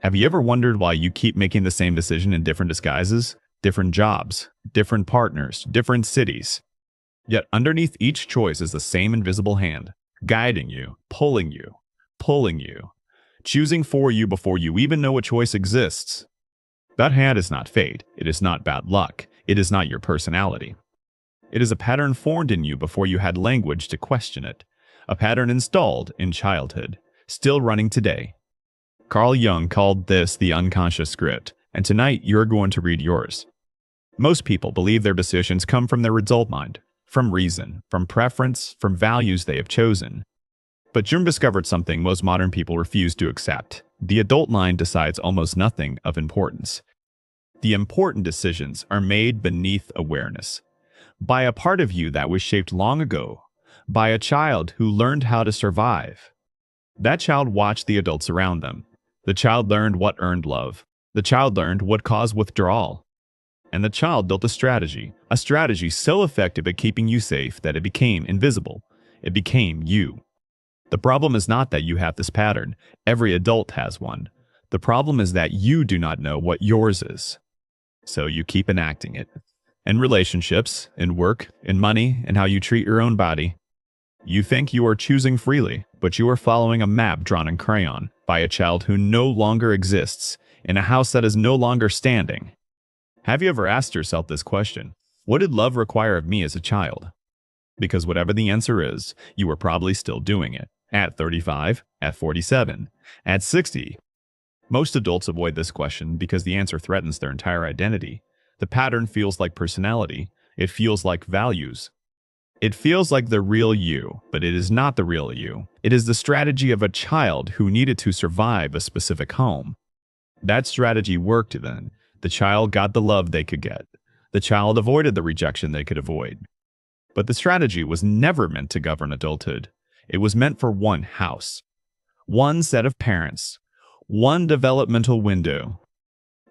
Have you ever wondered why you keep making the same decision in different disguises, different jobs, different partners, different cities? Yet underneath each choice is the same invisible hand, guiding you, pulling you, choosing for you before you even know a choice exists. That hand is not fate, it is not bad luck, it is not your personality. It is a pattern formed in you before you had language to question it, a pattern installed in childhood, still running today. Carl Jung called this the unconscious script, and tonight you're going to read yours. Most people believe their decisions come from their adult mind, from reason, from preference, from values they have chosen. But Jung discovered something most modern people refuse to accept. The adult mind decides almost nothing of importance. The important decisions are made beneath awareness, by a part of you that was shaped long ago, by a child who learned how to survive. That child watched the adults around them. The child learned what earned love. The child learned what caused withdrawal. And the child built a strategy so effective at keeping you safe that it became invisible. It became you. The problem is not that you have this pattern. Every adult has one. The problem is that you do not know what yours is. So you keep enacting it. In relationships, in work, in money, in how you treat your own body. You think you are choosing freely, but you are following a map drawn in crayon by a child who no longer exists, in a house that is no longer standing. Have you ever asked yourself this question? What did love require of me as a child? Because whatever the answer is, you are probably still doing it. At 35, at 47, at 60. Most adults avoid this question because the answer threatens their entire identity. The pattern feels like personality. It feels like values. It feels like the real you, but it is not the real you. It is the strategy of a child who needed to survive a specific home. That strategy worked then. The child got the love they could get. The child avoided the rejection they could avoid. But the strategy was never meant to govern adulthood. It was meant for one house, one set of parents, one developmental window.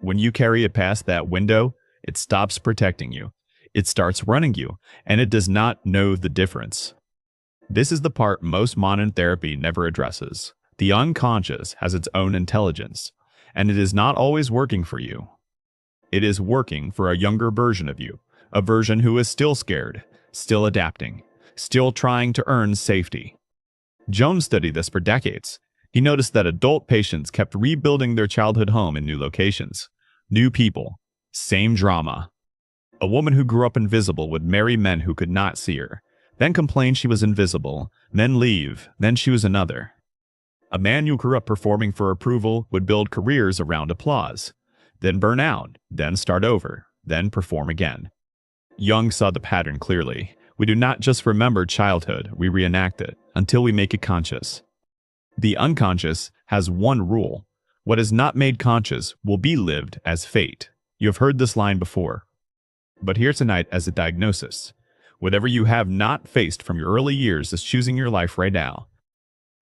When you carry it past that window, it stops protecting you. It starts running you, and it does not know the difference. This is the part most modern therapy never addresses. The unconscious has its own intelligence, and it is not always working for you. It is working for a younger version of you, a version who is still scared, still adapting, still trying to earn safety. Jung studied this for decades. He noticed that adult patients kept rebuilding their childhood home in new locations, new people, same drama. A woman who grew up invisible would marry men who could not see her, then complain she was invisible, then leave, then choose another. A man who grew up performing for approval would build careers around applause, then burn out, then start over, then perform again. Jung saw the pattern clearly. We do not just remember childhood, we reenact it until we make it conscious. The unconscious has one rule. What is not made conscious will be lived as fate. You have heard this line before. But here tonight as a diagnosis. Whatever you have not faced from your early years is choosing your life right now.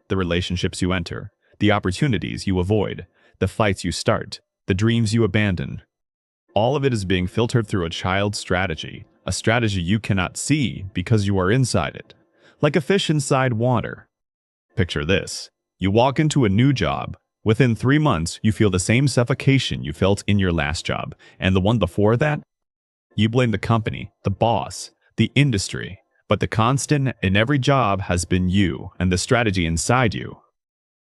The relationships you enter, the opportunities you avoid, the fights you start, the dreams you abandon. All of it is being filtered through a child's strategy, a strategy you cannot see because you are inside it, like a fish inside water. Picture this. You walk into a new job. Within 3 months, you feel the same suffocation you felt in your last job, and the one before that? You blame the company, the boss, the industry, but the constant in every job has been you and the strategy inside you.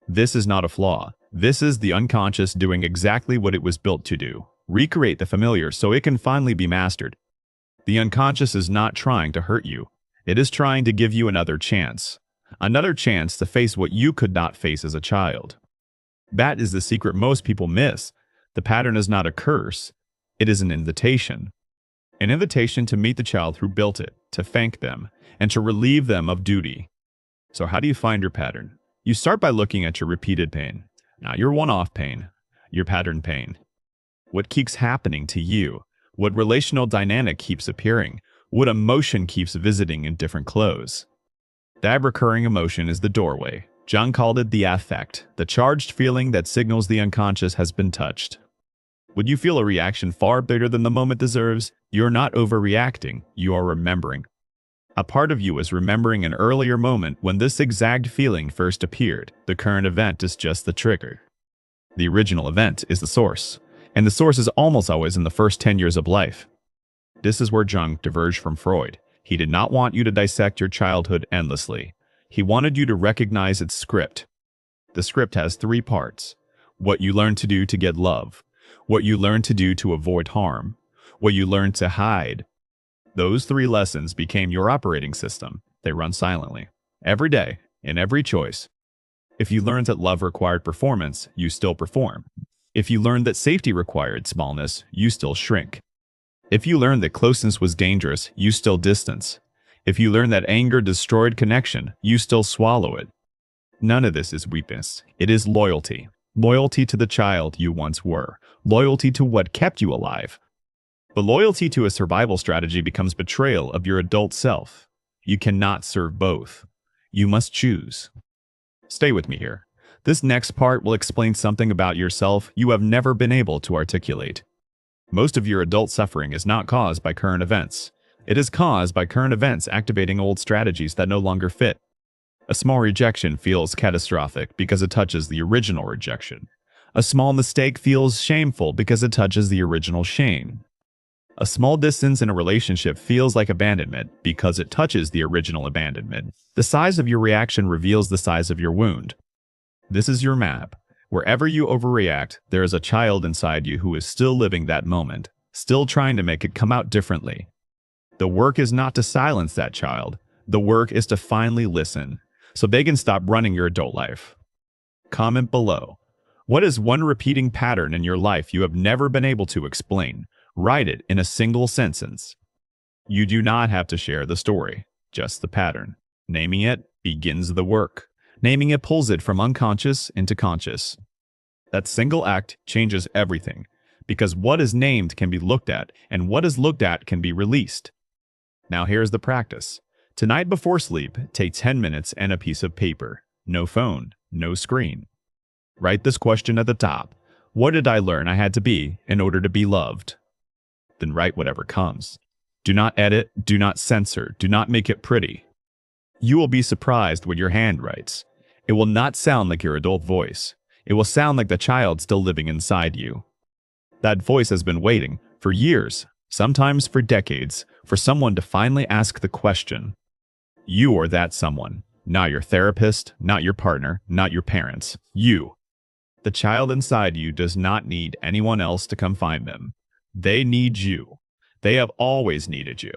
This is not a flaw. This is the unconscious doing exactly what it was built to do. Recreate the familiar so it can finally be mastered. The unconscious is not trying to hurt you. It is trying to give you another chance. Another chance to face what you could not face as a child. That is the secret most people miss. The pattern is not a curse. It is an invitation. An invitation to meet the child who built it, to thank them, and to relieve them of duty. So how do you find your pattern? You start by looking at your repeated pain, not your one-off pain, your pattern pain. What keeps happening to you? What relational dynamic keeps appearing? What emotion keeps visiting in different clothes? That recurring emotion is the doorway. Jung called it the affect, the charged feeling that signals the unconscious has been touched. When you feel a reaction far bigger than the moment deserves, you're not overreacting, you are remembering. A part of you is remembering an earlier moment when this exact feeling first appeared. The current event is just the trigger. The original event is the source, and the source is almost always in the first 10 years of life. This is where Jung diverged from Freud. He did not want you to dissect your childhood endlessly. He wanted you to recognize its script. The script has 3 parts: what you learn to do to get love, what you learn to do to avoid harm, what you learn to hide. Those 3 lessons became your operating system. They run silently, every day, in every choice. If you learned that love required performance, you still perform. If you learned that safety required smallness, you still shrink. If you learned that closeness was dangerous, you still distance. If you learned that anger destroyed connection, you still swallow it. None of this is weakness. It is loyalty. Loyalty to the child you once were. Loyalty to what kept you alive. But loyalty to a survival strategy becomes betrayal of your adult self. You cannot serve both. You must choose. Stay with me here. This next part will explain something about yourself you have never been able to articulate. Most of your adult suffering is not caused by current events. It is caused by current events activating old strategies that no longer fit. A small rejection feels catastrophic because it touches the original rejection. A small mistake feels shameful because it touches the original shame. A small distance in a relationship feels like abandonment because it touches the original abandonment. The size of your reaction reveals the size of your wound. This is your map. Wherever you overreact, there is a child inside you who is still living that moment, still trying to make it come out differently. The work is not to silence that child. The work is to finally listen, so they can stop running your adult life. Comment below. What is one repeating pattern in your life you have never been able to explain? Write it in a single sentence. You do not have to share the story, just the pattern. Naming it begins the work. Naming it pulls it from unconscious into conscious. That single act changes everything, because what is named can be looked at, and what is looked at can be released. Now here's the practice. Tonight before sleep, take 10 minutes and a piece of paper. No phone, no screen. Write this question at the top. What did I learn I had to be in order to be loved? Then write whatever comes. Do not edit, do not censor, do not make it pretty. You will be surprised when your hand writes. It will not sound like your adult voice. It will sound like the child still living inside you. That voice has been waiting for years, sometimes for decades, for someone to finally ask the question. You are that someone, not your therapist, not your partner, not your parents. You. The child inside you does not need anyone else to come find them. They need you. They have always needed you.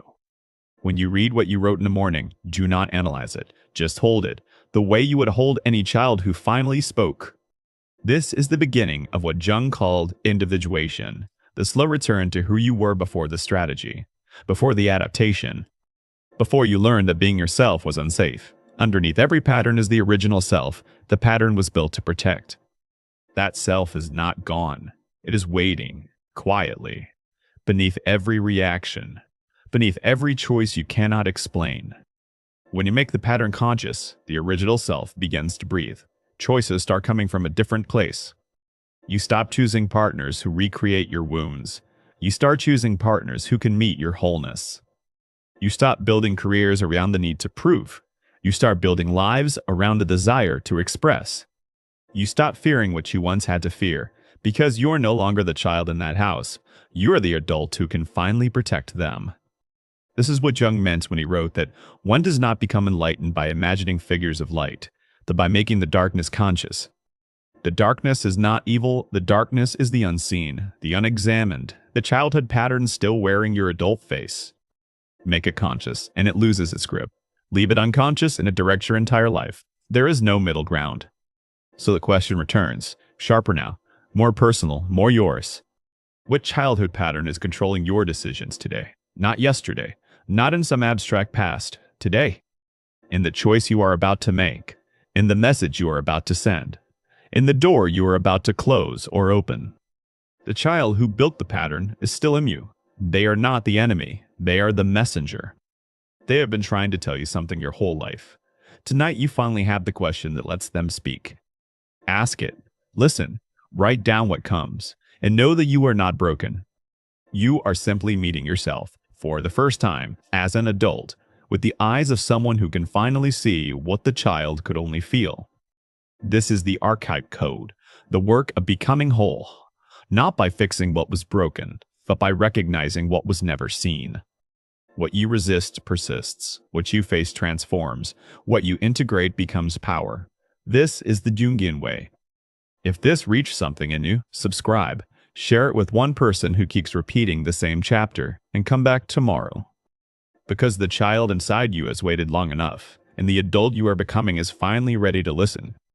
When you read what you wrote in the morning, do not analyze it. Just hold it, the way you would hold any child who finally spoke. This is the beginning of what Jung called individuation, the slow return to who you were before the strategy, before the adaptation, before you learned that being yourself was unsafe. Underneath every pattern is the original self the pattern was built to protect. That self is not gone. It is waiting, quietly, beneath every reaction, beneath every choice you cannot explain. When you make the pattern conscious, the original self begins to breathe. Choices start coming from a different place. You stop choosing partners who recreate your wounds. You start choosing partners who can meet your wholeness. You stop building careers around the need to prove. You start building lives around the desire to express. You stop fearing what you once had to fear, because you're no longer the child in that house. You're the adult who can finally protect them. This is what Jung meant when he wrote that one does not become enlightened by imagining figures of light, but by making the darkness conscious. The darkness is not evil, the darkness is the unseen, the unexamined, the childhood pattern still wearing your adult face. Make it conscious, and it loses its grip. Leave it unconscious, and it directs your entire life. There is no middle ground. So the question returns, sharper now, more personal, more yours. What childhood pattern is controlling your decisions today? Not yesterday, not in some abstract past, today. In the choice you are about to make, in the message you are about to send, in the door you are about to close or open. The child who built the pattern is still in you. They are not the enemy, they are the messenger. They have been trying to tell you something your whole life. Tonight you finally have the question that lets them speak. Ask it, listen, write down what comes, and know that you are not broken. You are simply meeting yourself, for the first time, as an adult, with the eyes of someone who can finally see what the child could only feel. This is the archetype code, The work of becoming whole, not by fixing what was broken, but by recognizing what was never seen. What you resist persists. What you face transforms. What you integrate becomes power. This is the Jungian way. If this reached something in you, subscribe, share it with one person who keeps repeating the same chapter, and come back tomorrow. Because the child inside you has waited long enough, and the adult you are becoming is finally ready to listen.